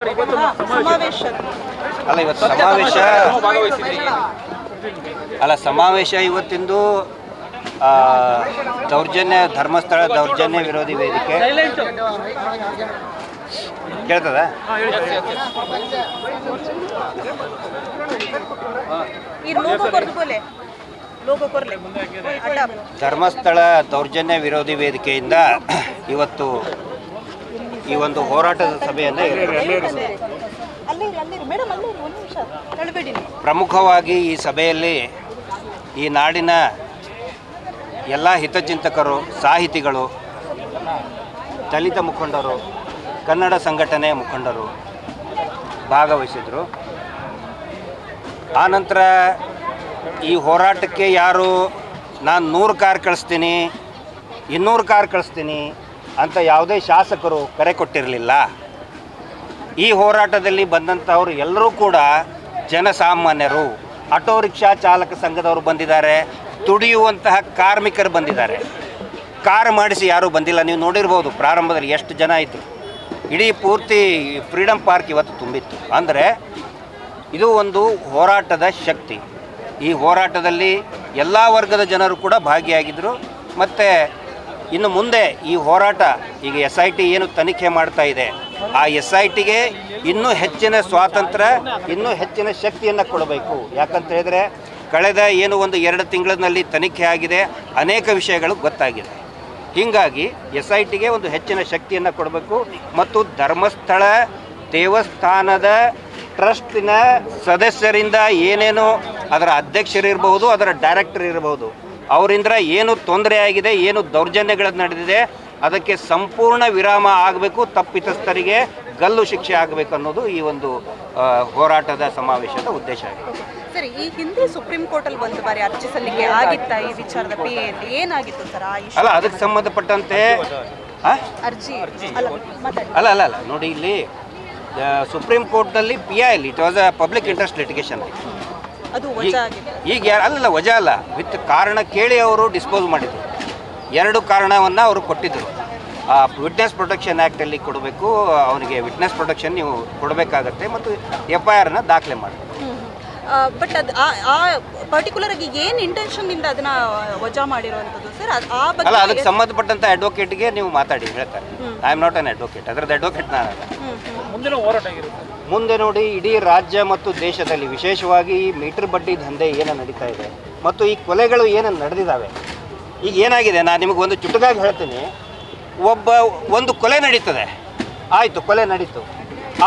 ಸಮಾವೇಶ ಅಲ್ಲ ಇವತ್ತು ಸಮಾವೇಶ ಇವತ್ತಿಂದು ದೌರ್ಜನ್ಯ ಧರ್ಮಸ್ಥಳ ದೌರ್ಜನ್ಯ ವಿರೋಧಿ ವೇದಿಕೆ ಕೇಳ್ತದ ಧರ್ಮಸ್ಥಳ ದೌರ್ಜನ್ಯ ವಿರೋಧಿ ವೇದಿಕೆಯಿಂದ ಇವತ್ತು ಈ ಒಂದು ಹೋರಾಟದ ಸಭೆಯನ್ನು ಪ್ರಮುಖವಾಗಿ ಈ ಸಭೆಯಲ್ಲಿ ಈ ನಾಡಿನ ಎಲ್ಲ ಹಿತಚಿಂತಕರು, ಸಾಹಿತಿಗಳು, ದಲಿತ ಮುಖಂಡರು, ಕನ್ನಡ ಸಂಘಟನೆ ಮುಖಂಡರು ಭಾಗವಹಿಸಿದರು. ಆನಂತರ ಈ ಹೋರಾಟಕ್ಕೆ ಯಾರು ನಾನು 100 ಕಾರ್ ಕಳಿಸ್ತೀನಿ 200 ಕಾರ್ ಕಳಿಸ್ತೀನಿ ಅಂತ ಯಾವುದೇ ಶಾಸಕರು ಕರೆ ಕೊಟ್ಟಿರಲಿಲ್ಲ. ಈ ಹೋರಾಟದಲ್ಲಿ ಬಂದಂಥವ್ರು ಎಲ್ಲರೂ ಕೂಡ ಜನಸಾಮಾನ್ಯರು, ಆಟೋ ರಿಕ್ಷಾ ಚಾಲಕ ಸಂಘದವರು ಬಂದಿದ್ದಾರೆ, ದುಡಿಯುವಂತಹ ಕಾರ್ಮಿಕರು ಬಂದಿದ್ದಾರೆ. ಕಾರ್ ಮಾಡಿಸಿ ಯಾರೂ ಬಂದಿಲ್ಲ. ನೀವು ನೋಡಿರ್ಬೋದು ಪ್ರಾರಂಭದಲ್ಲಿ ಎಷ್ಟು ಜನ ಇದ್ದರು. ಇಡೀ ಪೂರ್ತಿ ಫ್ರೀಡಮ್ ಪಾರ್ಕ್ ಇವತ್ತು ತುಂಬಿತ್ತು. ಅಂದರೆ ಇದು ಒಂದು ಹೋರಾಟದ ಶಕ್ತಿ. ಈ ಹೋರಾಟದಲ್ಲಿ ಎಲ್ಲ ವರ್ಗದ ಜನರು ಕೂಡ ಭಾಗಿಯಾಗಿದ್ದರು. ಮತ್ತು ಇನ್ನು ಮುಂದೆ ಈ ಹೋರಾಟ ಈಗ SIT ಏನು ತನಿಖೆ ಮಾಡ್ತಾ ಇದೆ, ಆ SITಗೆ ಇನ್ನೂ ಹೆಚ್ಚಿನ ಸ್ವಾತಂತ್ರ್ಯ, ಇನ್ನೂ ಹೆಚ್ಚಿನ ಶಕ್ತಿಯನ್ನು ಕೊಡಬೇಕು. ಯಾಕಂತ ಹೇಳಿದರೆ ಕಳೆದ ಏನು ಒಂದು 2 ತಿಂಗಳಿನಲ್ಲಿ ತನಿಖೆ ಆಗಿದೆ, ಅನೇಕ ವಿಷಯಗಳು ಗೊತ್ತಾಗಿದೆ. ಹೀಗಾಗಿ SITಗೆ ಒಂದು ಹೆಚ್ಚಿನ ಶಕ್ತಿಯನ್ನು ಕೊಡಬೇಕು. ಮತ್ತು ಧರ್ಮಸ್ಥಳ ದೇವಸ್ಥಾನದ ಟ್ರಸ್ಟಿನ ಸದಸ್ಯರಿಂದ ಏನೇನು ಅದರ ಅಧ್ಯಕ್ಷರಿರ್ಬೋದು, ಅದರ ಡೈರೆಕ್ಟರ್ ಇರ್ಬೋದು, ಅವರಿಂದ ಏನು ತೊಂದರೆ ಆಗಿದೆ, ಏನು ದೌರ್ಜನ್ಯಗಳು ನಡೆದಿದೆ, ಅದಕ್ಕೆ ಸಂಪೂರ್ಣ ವಿರಾಮ ಆಗಬೇಕು. ತಪ್ಪಿತಸ್ಥರಿಗೆ ಗಲ್ಲು ಶಿಕ್ಷೆ ಆಗಬೇಕು ಅನ್ನೋದು ಈ ಒಂದು ಹೋರಾಟದ ಸಮಾವೇಶದ ಉದ್ದೇಶ ಆಗಿದೆ. ಸರಿ, ಈ ಹಿಂದೆ ಸುಪ್ರೀಂ ಕೋರ್ಟಲ್ಲಿ ಒಂದು ಬಾರಿ ಅರ್ಜಿ ಸಲ್ಲಿಕೆ ಆಗಿತ್ತಾ ಈ ವಿಚಾರದ PAಯಲ್ಲಿ? ಏನಾಗಿತ್ತು ಸರ್ ಅಲ್ಲ, ಅದಕ್ಕೆ ಸಂಬಂಧಪಟ್ಟಂತೆ ಅರ್ಜಿ ಅಲ್ಲ ನೋಡಿ, ಇಲ್ಲಿ ಸುಪ್ರೀಂ ಕೋರ್ಟ್ನಲ್ಲಿ PIL it was a public interest litigation. ಅದು ವಜಾ ಆಗಿದೆ. ಈಗ ಅಲ್ಲ ವಜಾ ಅಲ್ಲ, ವಿತ್ ಕಾರಣ ಕೇಳಿ ಅವರು ಡಿಸ್ಪೋಸ್ ಮಾಡಿದರು. 2 ಕಾರಣವನ್ನು ಅವರು ಕೊಟ್ಟಿದ್ದರು. ವಿಟ್ನೆಸ್ ಪ್ರೊಟೆಕ್ಷನ್ ಆ್ಯಕ್ಟಲ್ಲಿ ಕೊಡಬೇಕು, ಅವನಿಗೆ ವಿಟ್ನೆಸ್ ಪ್ರೊಟೆಕ್ಷನ್ ನೀವು ಕೊಡಬೇಕಾಗತ್ತೆ, ಮತ್ತು FIRನ ದಾಖಲೆ ಮಾಡಬೇಕು. ಬಟ್ ಅದು ಆ ಪರ್ಟಿಕ್ಯುಲರ್ ಆಗಿ ಏನು ಇಂಟೆನ್ಷನ್ನಿಂದ ಅದನ್ನು ವಜಾ ಮಾಡಿರುವಂಥದ್ದು ಸರ್? ಆ ಬಗ್ಗೆ ಅಲ್ಲ, ಅದಕ್ಕೆ ಸಂಬಂಧಪಟ್ಟಂಥ ಅಡ್ವೊಕೇಟ್ಗೆ ನೀವು ಮಾತಾಡಿ, ಹೇಳ್ತಾರೆ. I am not an advocate, ಅದರದ್ದು ಅಡ್ವೊಕೇಟ್ ನಾನಲ್ಲ. ಮುಂದಿನ ಹೋರಾಟ ಆಗಿರುತ್ತೆ. ಮುಂದೆ ನೋಡಿ, ಇಡೀ ರಾಜ್ಯ ಮತ್ತು ದೇಶದಲ್ಲಿ ವಿಶೇಷವಾಗಿ ಈ ಮೀಟರ್ ಬಡ್ಡಿ ದಂಧೆ ಏನು ನಡೀತಾ ಇದೆ ಮತ್ತು ಈ ಕೊಲೆಗಳು ಏನು ನಡೆದಿದ್ದಾವೆ. ಈಗ ಏನಾಗಿದೆ, ನಾನು ನಿಮಗೆ ಒಂದು ಚುಟುಕಾಗಿ ಹೇಳ್ತೀನಿ. ಒಂದು ಕೊಲೆ ನಡೀತದೆ, ಆಯಿತು, ಕೊಲೆ ನಡೀತು.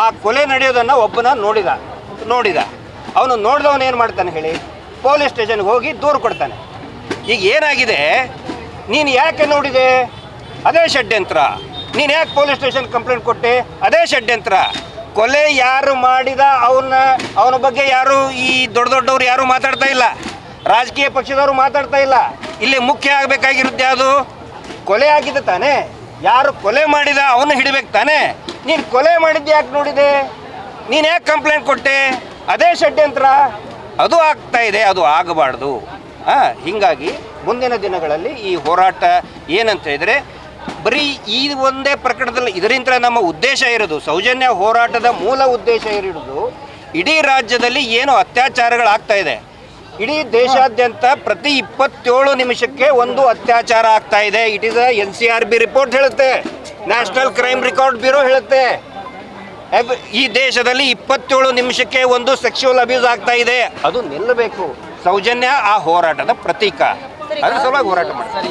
ಆ ಕೊಲೆ ನಡೆಯೋದನ್ನು ಒಬ್ಬನ ನೋಡಿದ ಅವನು ನೋಡಿದವನು ಏನು ಮಾಡ್ತಾನೆ ಹೇಳಿ, ಪೊಲೀಸ್ ಸ್ಟೇಷನ್ಗೆ ಹೋಗಿ ದೂರು ಕೊಡ್ತಾನೆ. ಈಗ ಏನಾಗಿದೆ, ನೀನು ಯಾಕೆ ನೋಡಿದೆ, ಅದೇ ಷಡ್ಯಂತ್ರ. ನೀನು ಯಾಕೆ ಪೊಲೀಸ್ ಸ್ಟೇಷನ್ ಕಂಪ್ಲೇಂಟ್ ಕೊಟ್ಟೆ, ಅದೇ ಷಡ್ಯಂತ್ರ. ಕೊಲೆ ಯಾರು ಮಾಡಿದ ಅವನ ಬಗ್ಗೆ ಯಾರು ಈ ದೊಡ್ಡವರು ಯಾರೂ ಮಾತಾಡ್ತಾ ಇಲ್ಲ, ರಾಜಕೀಯ ಪಕ್ಷದವರು ಮಾತಾಡ್ತಾ ಇಲ್ಲ. ಇಲ್ಲಿ ಮುಖ್ಯ ಆಗಬೇಕಾಗಿರುತ್ತೆ ಯಾವುದು, ಕೊಲೆ ಆಗಿದೆ ತಾನೇ, ಯಾರು ಕೊಲೆ ಮಾಡಿದ ಅವನು ಹಿಡಿಬೇಕು ತಾನೇ. ನೀನು ಕೊಲೆ ಮಾಡಿದ್ದು ಯಾಕೆ ನೋಡಿದೆ, ನೀನು ಯಾಕೆ ಕಂಪ್ಲೇಂಟ್ ಕೊಟ್ಟೆ, ಅದೇ ಷಡ್ಯಂತ್ರ. ಅದು ಆಗ್ತಾ ಇದೆ, ಅದು ಆಗಬಾರ್ದು. ಹೀಗಾಗಿ ಮುಂದಿನ ದಿನಗಳಲ್ಲಿ ಈ ಹೋರಾಟ ಏನಂತ ಹೇಳಿದರೆ, ಬರೀ ಈ ಒಂದೇ ಪ್ರಕರಣದಲ್ಲಿ ಇದರಿಂದ ನಮ್ಮ ಉದ್ದೇಶ ಇರೋದು, ಸೌಜನ್ಯ ಹೋರಾಟದ ಮೂಲ ಉದ್ದೇಶ ಇರೋದು, ಇಡೀ ರಾಜ್ಯದಲ್ಲಿ ಏನು ಅತ್ಯಾಚಾರಗಳಾಗ್ತಾ ಇದೆ, ಇಡೀ ದೇಶಾದ್ಯಂತ ಪ್ರತಿ 27 ನಿಮಿಷಕ್ಕೆ ಒಂದು ಅತ್ಯಾಚಾರ ಆಗ್ತಾ ಇದೆ. ಇಟ್ ಈಸ್ NCRB ರಿಪೋರ್ಟ್ ಹೇಳುತ್ತೆ, ನ್ಯಾಷನಲ್ ಕ್ರೈಮ್ ರೆಕಾರ್ಡ್ ಬ್ಯೂರೋ ಹೇಳುತ್ತೆ. ಈ ದೇಶದಲ್ಲಿ 27 ನಿಮಿಷಕ್ಕೆ ಒಂದು ಸೆಕ್ಸುವಲ್ ಅಬ್ಯೂಸ್ ಆಗ್ತಾ ಇದೆ. ಅದು ನಿಲ್ಲಬೇಕು. ಸೌಜನ್ಯ ಆ ಹೋರಾಟದ ಪ್ರತೀಕ. ಅದ್ರ ಸಲುವಾಗಿ ಹೋರಾಟ ಮಾಡ್ತಾರೆ.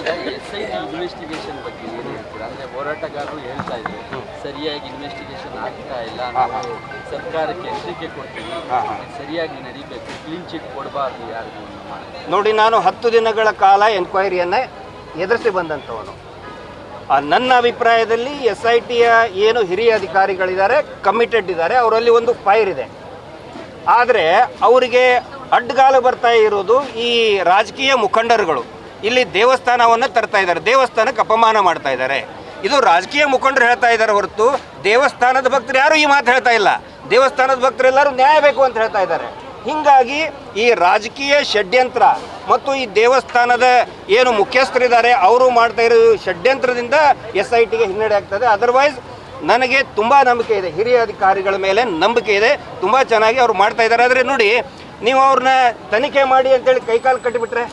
ಇನ್ವೆಸ್ಟಿಗೇಷನ್ ಬಗ್ಗೆ ಏನು ಹೇಳ್ತೀರಾ? ಅಂದರೆ ಹೋರಾಟಗಾರರು ಹೇಳ್ತಾ ಇದ್ರು ಸರಿಯಾಗಿ ಇನ್ವೆಸ್ಟಿಗೇಷನ್ ಆಗ್ತಾ ಇಲ್ಲ, ಸರ್ಕಾರಕ್ಕೆ ಎಚ್ಚರಿಕೆ ಕೊಡ್ತೀವಿ, ಸರಿಯಾಗಿ ನಡೀಬೇಕು, ಕ್ಲೀನ್ ಚಿಟ್ ಕೊಡಬಾರ್ದು ಯಾರಿಗೂ. ನೋಡಿ, ನಾನು 10 ದಿನಗಳ ಕಾಲ ಎನ್ಕ್ವೈರಿಯನ್ನು ಎದುರಿಸಿ ಬಂದಂಥವನು. ನನ್ನ ಅಭಿಪ್ರಾಯದಲ್ಲಿ SITಯ ಏನು ಹಿರಿಯ ಅಧಿಕಾರಿಗಳಿದ್ದಾರೆ, ಕಮಿಟೆಡ್ ಇದ್ದಾರೆ, ಅವರಲ್ಲಿ ಒಂದು ಫೈರ್ ಇದೆ. ಆದರೆ ಅವರಿಗೆ ಅಡ್ಡಗಾಲು ಬರ್ತಾ ಇರೋದು ಈ ರಾಜಕೀಯ ಮುಖಂಡರುಗಳು. ಇಲ್ಲಿ ದೇವಸ್ಥಾನವನ್ನು ತರ್ತಾ ಇದ್ದಾರೆ, ದೇವಸ್ಥಾನಕ್ಕೆ ಅಪಮಾನ ಮಾಡ್ತಾ ಇದ್ದಾರೆ. ಇದು ರಾಜಕೀಯ ಮುಖಂಡರು ಹೇಳ್ತಾ ಇದ್ದಾರೆ ಹೊರತು ದೇವಸ್ಥಾನದ ಭಕ್ತರು ಯಾರೂ ಈ ಮಾತು ಹೇಳ್ತಾ ಇಲ್ಲ. ದೇವಸ್ಥಾನದ ಭಕ್ತರೆಲ್ಲರೂ ನ್ಯಾಯ ಬೇಕು ಅಂತ ಹೇಳ್ತಾ ಇದ್ದಾರೆ. ಹೀಗಾಗಿ ಈ ರಾಜಕೀಯ ಷಡ್ಯಂತ್ರ ಮತ್ತು ಈ ದೇವಸ್ಥಾನದ ಏನು ಮುಖ್ಯಸ್ಥರಿದ್ದಾರೆ ಅವರು ಮಾಡ್ತಾ ಇರೋ ಷಡ್ಯಂತ್ರದಿಂದ SITಗೆ ಹಿನ್ನಡೆ ಆಗ್ತದೆ. ಅದರ್ವೈಸ್ ನನಗೆ ತುಂಬ ನಂಬಿಕೆ ಇದೆ, ಹಿರಿಯ ಅಧಿಕಾರಿಗಳ ಮೇಲೆ ನಂಬಿಕೆ ಇದೆ, ತುಂಬ ಚೆನ್ನಾಗಿ ಅವ್ರು ಮಾಡ್ತಾ ಇದ್ದಾರೆ. ಆದರೆ ನೋಡಿ, ನೀವು ಅವ್ರನ್ನ ತನಿಖೆ ಮಾಡಿ ಅಂತೇಳಿ ಕೈಕಾಲು ಕಟ್ಟಿಬಿಟ್ರೆ,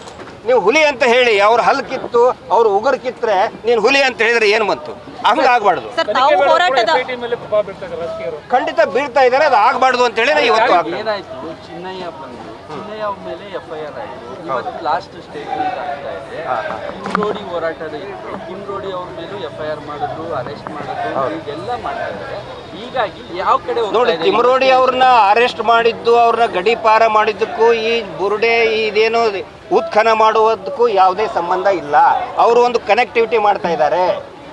ನೀವು ಹುಲಿ ಅಂತ ಹೇಳಿ ಅವ್ರ ಹಲ್ಲು ಕಿತ್ತು ಅವ್ರ ಉಗುರು ಕಿತ್ತರೆ ನೀನು ಹುಲಿ ಅಂತ ಹೇಳಿದ್ರೆ ಏನು ಬಂತು? ಹಂಗಾಗಬಾರ್ದು. ಸರ್, ತಾವು ಹೋರಾಟದ ಮೇಲೆ ಪ್ರಭಾವ ಬೀರ್ತಾರೆ ರಾಜಕೀಯರು. ಖಂಡಿತ ಬೀಳ್ತಾ ಇದ್ದಾರೆ, ಅದು ಆಗಬಾರ್ದು ಅಂತ ಹೇಳಿ ಇವತ್ತು ಏನಾಯ್ತು, ಚಿನ್ನಯ್ಯ ಬಂದು ಚಿನ್ನಯ್ಯ ಮೇಲೆ FIR ಆಯಿತು. ಇವತ್ತು ಲಾಸ್ಟ್ ಸ್ಟೇಟ್ಮೆಂಟ್ ಆಗ್ತಾ ಇದೆ. ಕಿಮ್ರೋಡಿ ಹೋರಾಟದ ಕಿಮ್ರೋಡಿ ಅವ್ರ ಮೇಲೂ FIR ಮಾಡಿದ್ರು, ಅರೆಸ್ಟ್ ಮಾಡಿದ್ರು, ಇದೆಲ್ಲ ಮಾಡ್ತಾ ಇದ್ದಾರೆ. ಹೀಗಾಗಿ ಯಾವ ಕಡೆ ನೋಡಿ, ತಿಮ್ರೋಡಿ ಅವ್ರನ್ನ ಅರೆಸ್ಟ್ ಮಾಡಿದ್ದು, ಅವ್ರನ್ನ ಗಡೀಪಾರ ಮಾಡಿದ್ದಕ್ಕೂ ಈ ಬುರುಡೆ ಇದೇನು ಉತ್ಖನ ಮಾಡುವುದಕ್ಕೂ ಯಾವುದೇ ಸಂಬಂಧ ಇಲ್ಲ. ಅವರು ಒಂದು ಕನೆಕ್ಟಿವಿಟಿ ಮಾಡ್ತಾ ಇದ್ದಾರೆ.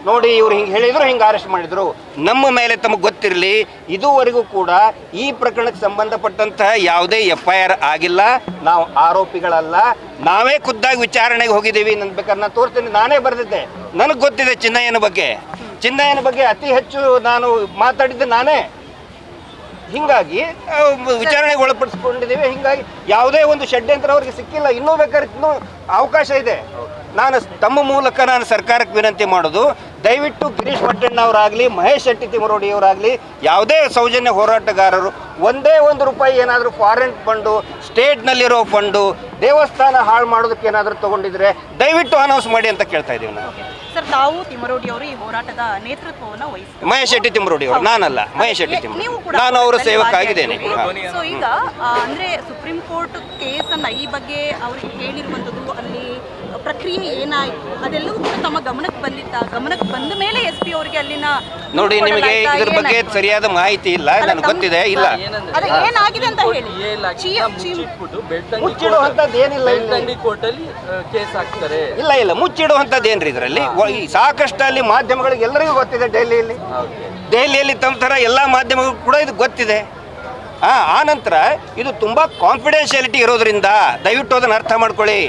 ನೋಡಿ, ಇವ್ರು ಹಿಂಗೆ ಹೇಳಿದ್ರು, ಹಿಂಗೆ ಅರೆಸ್ಟ್ ಮಾಡಿದ್ರು. ನಮ್ಮ ಮೇಲೆ ತಮಗೆ ಗೊತ್ತಿರಲಿ, ಇದುವರೆಗೂ ಕೂಡ ಈ ಪ್ರಕರಣಕ್ಕೆ ಸಂಬಂಧಪಟ್ಟಂತಹ ಯಾವುದೇ FIR ಆಗಿಲ್ಲ. ನಾವು ಆರೋಪಿಗಳಲ್ಲ, ನಾವೇ ಖುದ್ದಾಗಿ ವಿಚಾರಣೆಗೆ ಹೋಗಿದ್ದೀವಿ. ನನ್ನ ಬೇಕಾದ್ರೆ ನಾನು ತೋರಿಸ್ತೀನಿ, ನಾನೇ ಬರೆದಿದ್ದೆ. ನನಗೆ ಗೊತ್ತಿದೆ ಚಿನ್ನಯ್ಯನ ಬಗ್ಗೆ ಅತಿ ಹೆಚ್ಚು ನಾನು ಮಾತಾಡಿದ್ದೆ ನಾನೇ. ಹಿಂಗಾಗಿ ವಿಚಾರಣೆಗೆ ಒಳಪಡಿಸ್ಕೊಂಡಿದ್ದೀವಿ. ಹಿಂಗಾಗಿ ಯಾವುದೇ ಒಂದು ಷಡ್ಯಂತ್ರ ಅವ್ರಿಗೆ ಸಿಕ್ಕಿಲ್ಲ. ಇನ್ನೂ ಬೇಕಾದ್ರೆ ಇನ್ನೂ ಅವಕಾಶ ಇದೆ. ನಾನು ತಮ್ಮ ಮೂಲಕ ನಾನು ಸರ್ಕಾರಕ್ಕೆ ವಿನಂತಿ ಮಾಡೋದು, ದಯವಿಟ್ಟು ಗಿರೀಶ್ ಮಟ್ಟಣ್ಣವರಾಗಲಿ, ಮಹೇಶ್ ಶೆಟ್ಟಿ ತಿಮರೋಡಿಯವರಾಗಲಿ, ಯಾವುದೇ ಸೌಜನ್ಯ ಹೋರಾಟಗಾರರು ಒಂದೇ ಒಂದು ರೂಪಾಯಿ ಏನಾದರೂ ಫಾರಿನ್ ಫಂಡು, ಸ್ಟೇಟ್ನಲ್ಲಿರೋ ಫಂಡು, ದೇವಸ್ಥಾನ ಹಾಳು ಮಾಡೋದಕ್ಕೆ ಏನಾದರೂ ತೊಗೊಂಡಿದ್ರೆ ದಯವಿಟ್ಟು ಅನೌನ್ಸ್ ಮಾಡಿ ಅಂತ ಕೇಳ್ತಾ ಇದ್ದೀವಿ ನಾವು. ಸರ್, ತಾವು ತಿಮರೋಡಿ ಅವರು ಈ ಹೋರಾಟದ ನೇತೃತ್ವವನ್ನು ವಹಿಸ್ತಾರೆ. ಮಹೇಶ್ ಶೆಟ್ಟಿ ತಿಮರೋಡಿ ಅವರು, ನಾನಲ್ಲ, ಮಹೇಶ್ ಶೆಟ್ಟಿ ತಿಮರೋಡಿ, ನೀವು ಕೂಡ ನಾನು ಅವರ ಸೇವಕ ಆಗಿದ್ದೇನೆ. ಸೊ ಈಗ ಅಂದ್ರೆ ಸುಪ್ರೀಂ ಕೋರ್ಟ್ ಕೇಸನ್ನ ಈ ಬಗ್ಗೆ ಅವ್ರಿಗೆ ಹೇಳಿರುವಂಥದ್ದು, ಅಲ್ಲಿ ಪ್ರಕ್ರಿಯೆ ಏನಾಯಿತು ಅದೆಲ್ಲವೂ ಕೂಡ ತಮ್ಮ ಗಮನಕ್ಕೆ ಬಂದ ಮೇಲೆ SP ಅವರಿಗೆ ಅಲ್ಲಿನ ನೋಡಿ, ನಿಮಗೆ ಇದ್ರ ಬಗ್ಗೆ ಸರಿಯಾದ ಮಾಹಿತಿ ಇಲ್ಲ, ನನಗೆ ಗೊತ್ತಿದೆ. ಇಲ್ಲ, ಅದು ಏನಾಗಿದೆ ಅಂತ ಹೇಳಿ ಮುಚ್ಚಿಡುವಂಥದ್ದು ಏನಿಲ್ಲ. ಬೆಳ್ತಂಗಡಿ ಕೋರ್ಟಲ್ಲಿ ಕೇಸ್ ಹಾಕ್ತಾರೆ. ಇಲ್ಲ, ಮುಚ್ಚಿಡುವಂಥದ್ದು ಏನ್ರಿ ಇದರಲ್ಲಿ? ಸಾಕಷ್ಟು ಅಲ್ಲಿ ಮಾಧ್ಯಮಗಳಿಗೆ ಎಲ್ಲರಿಗೂ ಗೊತ್ತಿದೆ. ದೆಹಲಿಯಲ್ಲಿ ತಮ್ಮ ಥರ ಎಲ್ಲ ಮಾಧ್ಯಮಗಳು ಕೂಡ ಇದು ಗೊತ್ತಿದೆ. ಆ ನಂತರ ಇದು ತುಂಬ ಕಾನ್ಫಿಡೆನ್ಷಿಯಾಲಿಟಿ ಇರೋದ್ರಿಂದ ದಯವಿಟ್ಟು ಅದನ್ನು ಅರ್ಥ ಮಾಡ್ಕೊಳ್ಳಿ.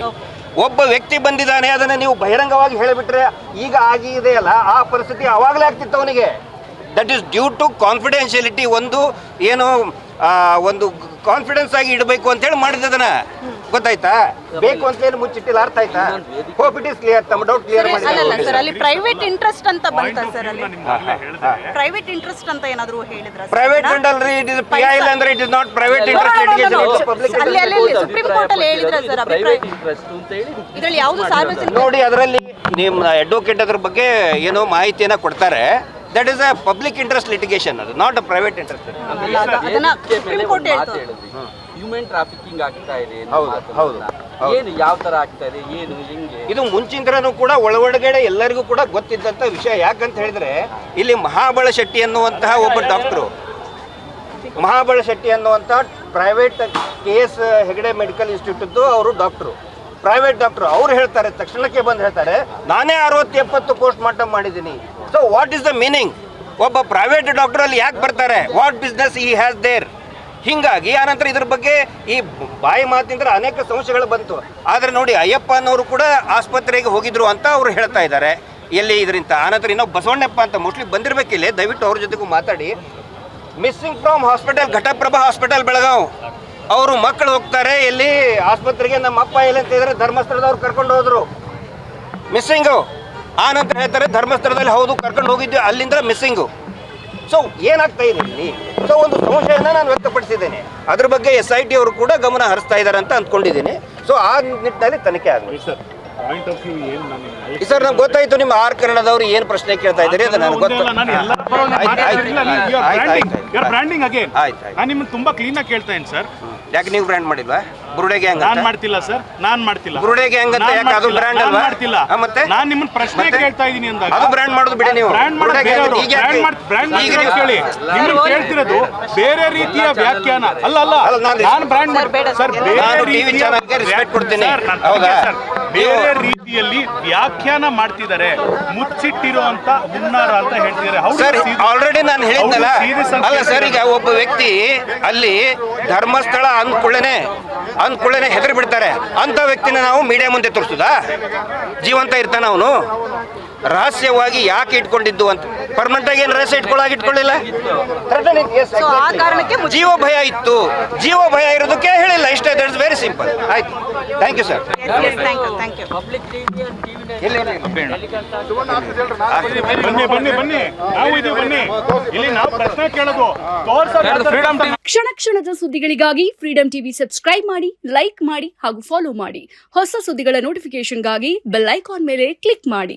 ಒಬ್ಬ ವ್ಯಕ್ತಿ ಬಂದಿದ್ದಾನೆ, ಅದನ್ನು ನೀವು ಬಹಿರಂಗವಾಗಿ ಹೇಳಿಬಿಟ್ರೆ ಈಗ ಆಗಿದೆಯಲ್ಲ, ಆ ಪರಿಸ್ಥಿತಿ ಆವಾಗಲೇ ಆಗ್ತಿತ್ತು ಅವನಿಗೆ. That is due to confidentiality. ಒಂದು ಏನು ಒಂದು ಕಾನ್ಫಿಡೆನ್ಸ್ ಆಗಿ ಇಡಬೇಕು ಅಂತೇಳಿ ಮಾಡಿದ್ದದನ್ನ, ಗೊತ್ತಾಯ್ತಾ? ಬೇಕು ಅಂತೇಳಿ ಮುಚ್ಚಿಟ್ಟಿಲ್ಲ. ಅರ್ಥ ಆಯ್ತಾ? Hope it is clear. ತಮ್ಮ ಡೌಟ್ ಕ್ಲಿಯರ್ ಮಾಡಿ. ಸರ್, ಅಲ್ಲಿ ಪ್ರೈವೇಟ್ ಇಂಟ್ರೆಸ್ಟ್ ಅಂತ ಬಂತ ಸರ್, ಅಲ್ಲಿ ಪ್ರೈವೇಟ್ ಇಂಟ್ರೆಸ್ಟ್ ಅಂತ ಏನಾದರೂ ಹೇಳಿದ್ರ? ಪ್ರೈವೇಟ್ ಅಲ್ರಿ, ಇಟ್ ಇಸ್ PIL ಅಂದ್ರೆ it is not private interest litigation. ಅಲ್ಲಿ ಸುಪ್ರೀಂ ಕೋರ್ಟ್ ಅಲ್ಲಿ ಹೇಳಿದ್ರ ಸರ್, ಅಭಿಪ್ರಾಯ ಇದರಲ್ಲಿ ಯಾವುದು ಸಾರ್ವಜನಿಕ? ನೋಡಿ, ಅದರಲ್ಲಿ ನಿಮ್ಮ ಅಡ್ವೊಕೇಟ್ ಅದ್ರ ಬಗ್ಗೆ ಏನೋ ಮಾಹಿತಿಯನ್ನ ಕೊಡ್ತಾರೆ. That is a public interest litigation, ಅದು ನಾಟ್ ಅ ಪ್ರೈವೇಟ್ ಇಂಟ್ರೆಸ್ಟ್. ಅದನ್ನ ಸುಪ್ರೀಂ ಕೋರ್ಟ್ ಹೇಳ್ತು. ಹ್ಯೂಮನ್ ಟ್ರಾಫಿಕಿಂಗ್ ಆಗ್ತಾ ಇದೆ. ಹೌದು. ಏನು ಯಾವ ತರ ಆಗ್ತಾ ಇದೆ, ಏನು ಹೆಂಗೆ? ಇದು ಮುಂಚಿನ ಕೂಡ ಒಳಗಡೆ ಎಲ್ಲರಿಗೂ ಕೂಡ ಗೊತ್ತಿದ್ದಂಥ ವಿಷಯ. ಯಾಕಂತ ಹೇಳಿದ್ರೆ, ಇಲ್ಲಿ ಮಹಾಬಳ ಶೆಟ್ಟಿ ಅನ್ನುವಂತಹ ಒಬ್ಬ ಡಾಕ್ಟ್ರು, ಮಹಾಬಳ ಶೆಟ್ಟಿ ಅನ್ನುವಂಥ ಪ್ರೈವೇಟ್ KS ಹೆಗಡೆ ಮೆಡಿಕಲ್ ಇನ್ಸ್ಟಿಟ್ಯೂಟ್ದು ಅವರು ಡಾಕ್ಟ್ರು, ಪ್ರೈವೇಟ್ ಡಾಕ್ಟ್ರು. ಅವ್ರು ಹೇಳ್ತಾರೆ, ತಕ್ಷಣಕ್ಕೆ ಬಂದು ಹೇಳ್ತಾರೆ, ನಾನೇ 60-70 ಪೋಸ್ಟ್ ಮಾರ್ಟಮ್ ಮಾಡಿದ್ದೀನಿ. So what is the meaning? ಒಬ್ಬ ಪ್ರೈವೇಟ್ ಡಾಕ್ಟರ್ ಅಲ್ಲಿ ಯಾಕೆ ಬರ್ತಾರೆ? ವಾಟ್ ಬಿಸ್ನೆಸ್ ಈ ಹ್ಯಾಸ್ ದೇರ್? ಹಿಂಗಾಗಿ ಆನಂತರ ಇದ್ರ ಬಗ್ಗೆ ಈ ಬಾಯಿ ಮಾತಿಂದ್ರೆ ಅನೇಕ ಸಮಸ್ಯೆಗಳು ಬಂತು. ಆದರೆ ನೋಡಿ, ಅಯ್ಯಪ್ಪ ಅನ್ನೋರು ಕೂಡ ಆಸ್ಪತ್ರೆಗೆ ಹೋಗಿದ್ರು ಅಂತ ಅವರು ಹೇಳ್ತಾ ಇದ್ದಾರೆ. ಎಲ್ಲಿ ಇದರಿಂದ ಆನಂತರ ಇನ್ನೊಬ್ಬ ಬಸವಣ್ಣಪ್ಪ ಅಂತ ಮೋಸ್ಟ್ಲಿ ಬಂದಿರಬೇಕಿಲ್ಲ, ದಯವಿಟ್ಟು ಅವ್ರ ಜೊತೆಗೂ ಮಾತಾಡಿ. Missing from hospital, Ghataprabha hospital Belgaum. ಅವರು ಮಕ್ಕಳು ಹೋಗ್ತಾರೆ ಎಲ್ಲಿ ಆಸ್ಪತ್ರೆಗೆ, ನಮ್ಮ ಅಪ್ಪ ಎಲ್ಲಿ ಅಂತ ಹೇಳಿದ್ರೆ ಧರ್ಮಸ್ಥಳದವ್ರು ಕರ್ಕೊಂಡು ಹೋದ್ರು, ಮಿಸ್ಸಿಂಗು. ಆ ನಂತರ ಹೇಳ್ತಾರೆ ಧರ್ಮಸ್ಥಳದಲ್ಲಿ ಹೌದು ಕರ್ಕೊಂಡು ಹೋಗಿದ್ವಿ, ಅಲ್ಲಿಂದ ಮಿಸ್ಸಿಂಗು. ಸೊ ಏನಾಗ್ತಾ ಇದೆ ಇಲ್ಲಿ? ಸೊ ಒಂದು ಸಂಶಯನ ನಾನು ವ್ಯಕ್ತಪಡಿಸಿದ್ದೇನೆ. ಅದ್ರ ಬಗ್ಗೆ SIT ಅವರು ಕೂಡ ಗಮನ ಹರಿಸ್ತಾ ಇದ್ದಾರೆ ಅಂತ ಅಂದ್ಕೊಂಡಿದ್ದೀನಿ. ಸೊ ಆ ನಿಟ್ಟಿನಲ್ಲಿ ತನಿಖೆ ಆಗಲಿ ಸರ್. ನಮ್ಗೆ ಗೊತ್ತಾಯ್ತು ನಿಮ್ಮ ಆರ್ ಕನ್ನಡದವ್ರು ಏನು ಪ್ರಶ್ನೆ ಕೇಳ್ತಾ ಇದ್ದೀರಿ, ಅದು ನನಗೆ ಗೊತ್ತು. ನಾನು ನಿಮ್ಮನ್ನು ತುಂಬಾ ಕ್ಲೀನ್ ಆಗಿ ಕೇಳ್ತಾ ಇದ್ದೀನಿ ಸರ್. ಯಾಕೆ ನೀವು ಬ್ರ್ಯಾಂಡ್ ಮಾಡಿಲ್ವಾ? ಬುರುಡೆ ಗ್ಯಾಂಗ್ ನಾನು ಮಾಡ್ತಿಲ್ಲ ಸರ್, ನಾನು ಮಾಡ್ತಿಲ್ಲ. ಬುರುಡೆ ಗ್ಯಾಂಗ್ ಅಂತ ಯಾಕೆ? ಅದು ಬ್ರ್ಯಾಂಡ್ ಅಲ್ವಾ? ಮಾಡ್ತಿಲ್ಲ. ಮತ್ತೆ ನಾನು ನಿಮ್ಮನ್ನ ಪ್ರಶ್ನೆ ಕೇಳ್ತಾ ಇದ್ದೀನಿ ಅಂದಾಗ ಅದು ಬ್ರ್ಯಾಂಡ್ ಮಾಡೋದು ಬಿಡಿ ನೀವು. ಬ್ರ್ಯಾಂಡ್ ಕೇಳಿ, ನಿಮ್ಮನ್ನು ಕೇಳ್ತಿರೋದು ಬೇರೆ ರೀತಿಯ ವ್ಯಾಖ್ಯಾನ ಅಲ್ಲ. ನಾನು ಬ್ರ್ಯಾಂಡ್ ಸರ್, ಬೇರೆ ರೀತಿಯ ರೆಸ್ಪೆಕ್ಟ್ ಕೊಡ್ತೀನಿ. ಬೇರೆ ರೀತಿಯಲ್ಲಿ ವ್ಯಾಖ್ಯಾನ ಮಾಡ್ತಿದ್ದಾರೆ. ಮುಚ್ಚಿಟ್ಟಿರುವಂತ ಹುನ್ನಾರ ಅಂತ ಹೇಳ್ತಿದ್ದಾರೆ. ಆಲ್ರೆಡಿ ನಾನು ಹೇಳಿದ್ನಲ್ಲ. ಅಲ್ಲ ಸರ್, ಈಗ ಒಬ್ಬ ವ್ಯಕ್ತಿ ಅಲ್ಲಿ ಧರ್ಮಸ್ಥಳ ಅಂದ್ಕೊಳ್ಳೇನೆ ಹೆದರಿ ಬಿಡ್ತಾರೆ. ಅಂತ ವ್ಯಕ್ತಿನ ನಾವು ಮೀಡಿಯಾ ಮುಂದೆ ತೋರಿಸುದಾ? ಜೀವಂತ ಇರ್ತಾನ ಅವನು? ರಹಸ್ಯವಾಗಿ ಯಾಕೆ ಇಟ್ಕೊಂಡಿದ್ದು ಅಂತ. ಪರ್ಮನೆಂಟ್ ಆಗಿ ಏನು ರಹಸ್ಯ ಇಟ್ಕೊಳ್ಳಿಲ್ಲ. ಸೊ ಆ ಕಾರಣಕ್ಕೆ ಜೀವ ಭಯ ಇತ್ತು. ಜೀವ ಭಯ ಇರೋದಕ್ಕೆ ಹೇಳಿಲ್ಲ ಇಷ್ಟೇ. That's very simple. ಆಯ್ತು, thank you sir. Thank you. ಬನ್ನಿ ನಾವು ಇದೀವಿ, ಬನ್ನಿ ಇಲ್ಲಿ ನಾವು ಪ್ರಶ್ನೆ ಕೇಳೋದು. ಕ್ಷಣ ಕ್ಷಣದ ಸುದ್ದಿಗಳಿಗಾಗಿ ಫ್ರೀಡಂ ಟಿವಿ ಸಬ್ಸ್ಕ್ರೈಬ್ ಮಾಡಿ, ಲೈಕ್ ಮಾಡಿ ಹಾಗೂ ಫಾಲೋ ಮಾಡಿ. ಹೊಸ ಸುದ್ದಿಗಳ ನೋಟಿಫಿಕೇಶನ್ಗಾಗಿ ಬೆಲ್ ಐಕಾನ್ ಮೇಲೆ ಕ್ಲಿಕ್ ಮಾಡಿ.